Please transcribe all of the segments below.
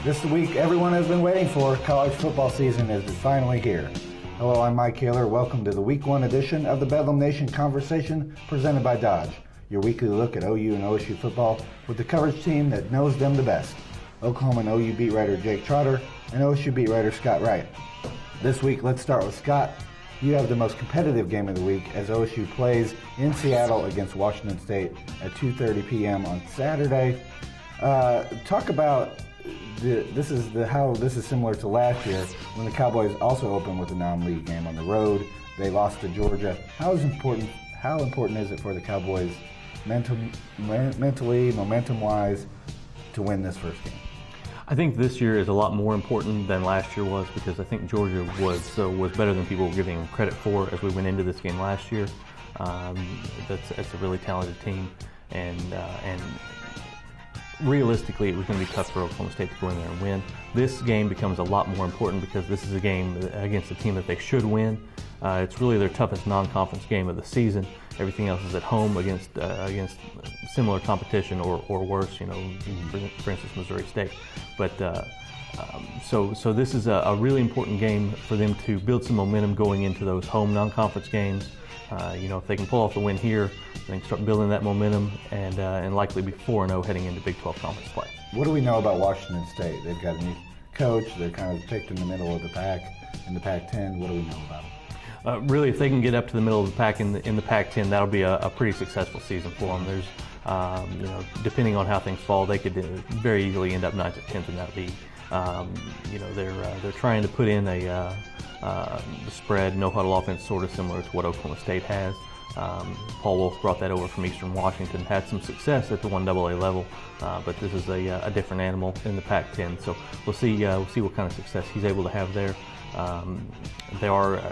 This week, everyone has been waiting for. College football season is finally here. Hello, I'm Mike Kaler. Welcome to the Week 1 edition of the Bedlam Nation Conversation presented by Dodge, your weekly look at OU and OSU football with the coverage team that knows them the best. Oklahoma and OU beat writer Jake Trotter and OSU beat writer Scott Wright. This week, let's start with Scott. You have the most competitive game of the week as OSU plays in Seattle against Washington State at 2:30 p.m. on Saturday. Talk about how this is similar to last year when the Cowboys also opened with a non-league game on the road. They lost to Georgia. How important is it for the Cowboys mentally, momentum-wise, to win this first game? I think this year is a lot more important than last year was, because I think Georgia was better than people were giving them credit for as we went into this game last year. That's a really talented team, and realistically, it was going to be tough for Oklahoma State to go in there and win. This game becomes a lot more important because this is a game against a team that they should win. It's really their toughest non-conference game of the season. Everything else is at home against similar competition or worse, for instance, Missouri State. But so this is a really important game for them to build some momentum going into those home non-conference games. If they can pull off the win here, they can start building that momentum and likely be 4-0 heading into Big 12 conference play. What do we know about Washington State? They've got a new coach. They're kind of picked in the middle of the pack in the Pac-10. What do we know about them? Really, if they can get up to the middle of the pack in the Pac-10, that'll be a pretty successful season for them. There's, depending on how things fall, they could very easily end up 9th or 10th in that league. They're trying to put in a spread, no huddle offense, sort of similar to what Oklahoma State has. Paul Wolf brought that over from Eastern Washington, had some success at the 1AA level, but this is a different animal in the Pac-10. So we'll see what kind of success he's able to have there. They are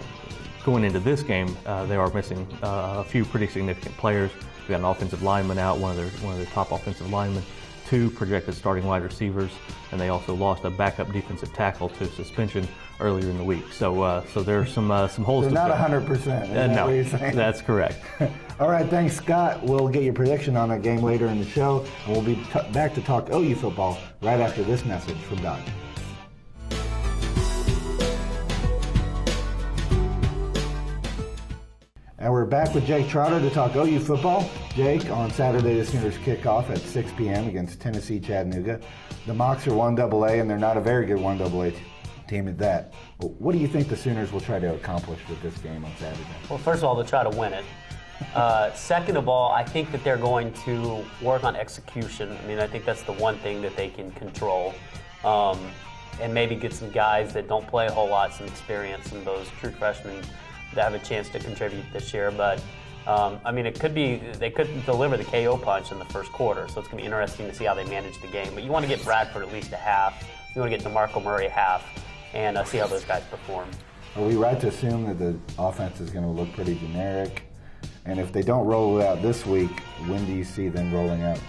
going into this game. They are missing a few pretty significant players. We got an offensive lineman out, one of their top offensive linemen, 2 projected starting wide receivers, and they also lost a backup defensive tackle to suspension earlier in the week. So there are some holes. They're not 100%. No, what you're saying? That's correct. All right, thanks, Scott. We'll get your prediction on that game later in the show, and we'll be back to talk OU football right after this message from Dodge. And we're back with Jake Trotter to talk OU football. Jake, on Saturday, the Sooners kick off at 6 p.m. against Tennessee Chattanooga. The Mocs are 1AA, and they're not a very good 1AA team at that. What do you think the Sooners will try to accomplish with this game on Saturday? Well, first of all, they'll try to win it. Second of all, I think that they're going to work on execution. I mean, I think that's the one thing that they can control. And maybe get some guys that don't play a whole lot, some experience, and those true freshmen that have a chance to contribute this year. But they could deliver the KO punch in the first quarter, so it's going to be interesting to see how they manage the game. But you want to get Bradford at least a half. You want to get DeMarco Murray a half, and see how those guys perform. Are we right to assume that the offense is going to look pretty generic? And if they don't roll it out this week, when do you see them rolling out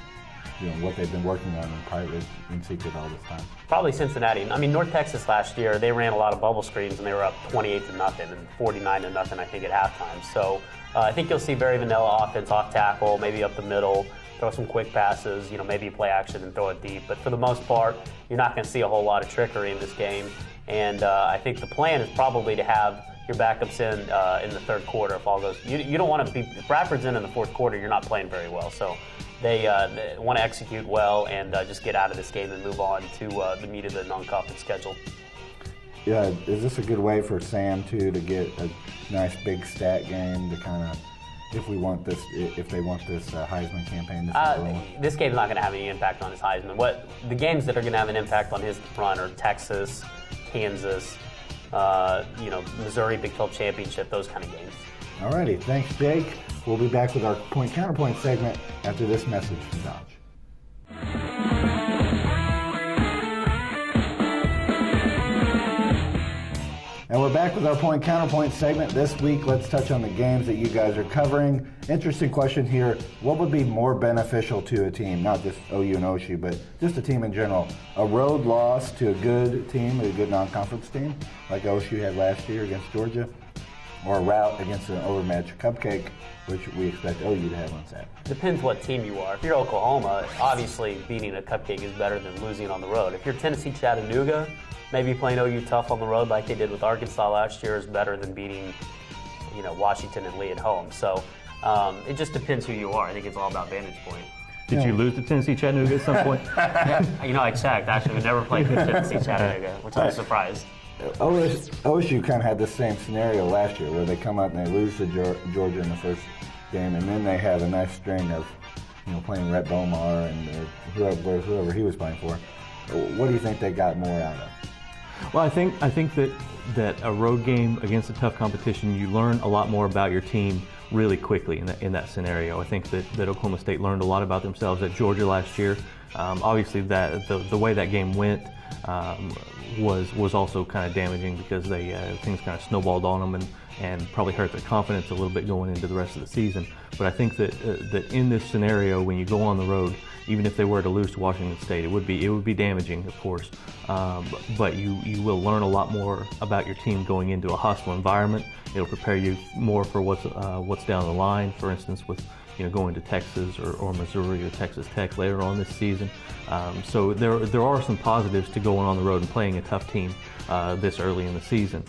what they've been working on in private, in secret all this time? Probably Cincinnati. I mean, North Texas last year, they ran a lot of bubble screens, and they were up 28-0 and 49-0, I think, at halftime. So I think you'll see very vanilla offense, off tackle, maybe up the middle, throw some quick passes, maybe play action and throw it deep. But for the most part, you're not going to see a whole lot of trickery in this game. And I think the plan is probably to have your backups in the third quarter if all goes. You don't want to be. If Bradford's in the fourth quarter, you're not playing very well. So they want to execute well and just get out of this game and move on to the meat of the non-conference schedule. Yeah, is this a good way for Sam too to get a nice big stat game to kind of, if they want this Heisman campaign to start rolling? This game's not going to have any impact on his Heisman. The games that are going to have an impact on his run are Texas, Kansas, Missouri Big 12 Championship, those kind of games. All righty, thanks, Jake. We'll be back with our point-counterpoint segment after this message from Dodge. And we're back with our point-counterpoint segment. This week, let's touch on the games that you guys are covering. Interesting question here. What would be more beneficial to a team, not just OU and OSU, but just a team in general? A road loss to a good team, a good non-conference team, like OSU had last year against Georgia, or a rout against an overmatched Cupcake, which we expect OU to have on Saturday? Depends what team you are. If you're Oklahoma, obviously beating a Cupcake is better than losing on the road. If you're Tennessee Chattanooga, maybe playing OU tough on the road like they did with Arkansas last year is better than beating, Washington and Lee at home. So it just depends who you are. I think it's all about vantage point. Did you lose to Tennessee Chattanooga at some point? I checked. Actually, we never played Tennessee Chattanooga, which I'm surprised. OSU kind of had the same scenario last year where they come out and they lose to Georgia in the first game, and then they have a nice string of playing Rhett Bomar and whoever he was playing for. What do you think they got more out of? Well, I think that a road game against a tough competition, you learn a lot more about your team really quickly in that scenario. I think that Oklahoma State learned a lot about themselves at Georgia last year. Obviously, that the way that game went was also kind of damaging because things kind of snowballed on them and probably hurt their confidence a little bit going into the rest of the season. But I think that in this scenario, when you go on the road, even if they were to lose to Washington State, it would be damaging, of course. But you will learn a lot more about your team going into a hostile environment. It'll prepare you more for what's down the line. For instance, with going to Texas or Missouri or Texas Tech later on this season. So there are some positives to going on the road and playing a tough team this early in the season.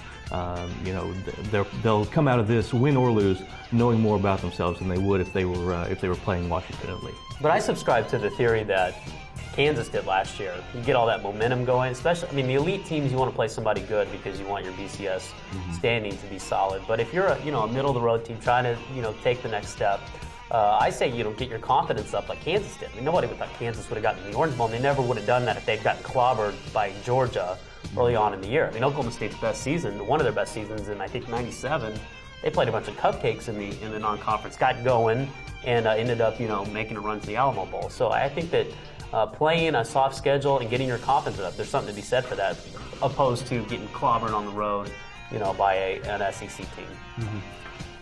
They'll come out of this, win or lose, knowing more about themselves than they would if they were playing Washington at Lee. But I subscribe to the theory that Kansas did last year. You get all that momentum going, especially, the elite teams, you want to play somebody good because you want your BCS standing to be solid. But if you're a middle-of-the-road team trying to, take the next step, I say, get your confidence up like Kansas did. Nobody would thought Kansas would have gotten the Orange Bowl, and they never would have done that if they'd gotten clobbered by Georgia early on in the year. Oklahoma State's best season, one of their best seasons in, I think, '97, they played a bunch of cupcakes in the non-conference, got going, and ended up, making a run to the Alamo Bowl. So I think that playing a soft schedule and getting your confidence up, there's something to be said for that, opposed to getting clobbered on the road, by an SEC team. Mm-hmm.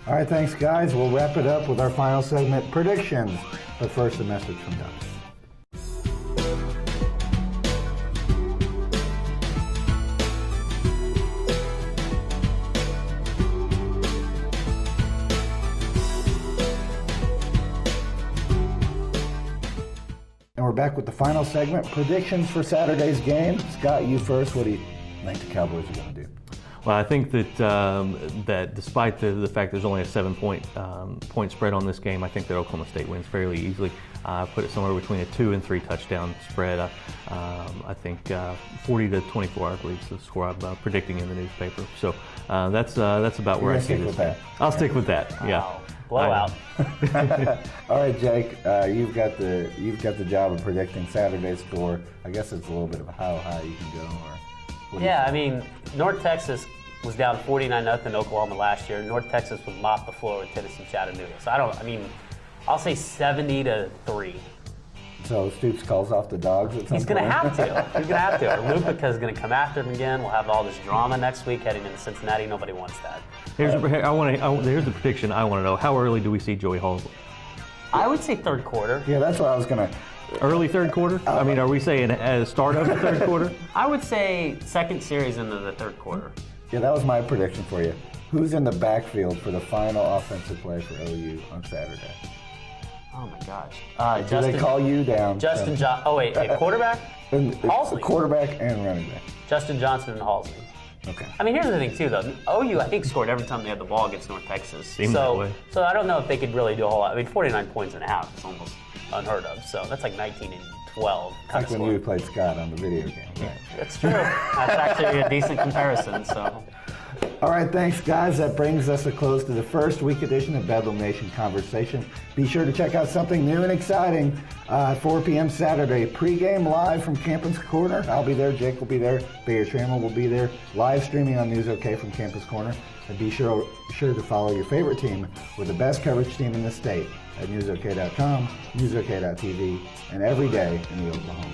All right, thanks, guys. We'll wrap it up with our final segment, predictions. But first, a message from Doug. And we're back with the final segment, predictions for Saturday's game. Scott, you first. What do you think the Cowboys are going to do? Well, I think that despite the fact there's only a 7-point point spread on this game, I think that Oklahoma State wins fairly easily. Put it somewhere between a 2 and 3 touchdown spread. I think 40-24, I believe, is the score I'm predicting in the newspaper. So that's about where I see this. I'll stick with that. Wow. Yeah. Blowout. All right, Jake. You've got the job of predicting Saturday's score. I guess it's a little bit of how high you can go. Yeah, North Texas was down 49-0 Oklahoma last year. North Texas would mop the floor with Tennessee Chattanooga. So I'll say 70-3. So Stoops calls off the Dogs at some He's going to have to. Or Lupica's going to come after him again. We'll have all this drama next week heading into Cincinnati. Nobody wants that. Here's the prediction I want to know. How early do we see Joey Halsley? I would say third quarter. Yeah, that's what I was going to... Early third quarter? Are we saying at the start of the third quarter? I would say second series into the third quarter. Yeah, that was my prediction for you. Who's in the backfield for the final offensive play for OU on Saturday? Oh, my gosh. Do they call you down? Justin Johnson. Oh, wait, quarterback? Halsley. Quarterback and running back. Justin Johnson and Halsley. Okay. Here's the thing, too, though. OU, I think, scored every time they had the ball against North Texas. Seems that way. So I don't know if they could really do a whole lot. 49 points and a half is almost unheard of. So that's like 19 and 12. Like when you played Scott on the video game. Right? That's true. That's actually a decent comparison. So. All right, thanks, guys. That brings us a close to the first week edition of Bedlam Nation Conversation. Be sure to check out something new and exciting at 4 p.m. Saturday. Pre-game live from Campus Corner. I'll be there. Jake will be there. Bayer Trammell will be there. Live streaming on News OK from Campus Corner. And be sure to follow your favorite team with the best coverage team in the state at newsok.com, newsok.tv, and every day in the Oklahoma.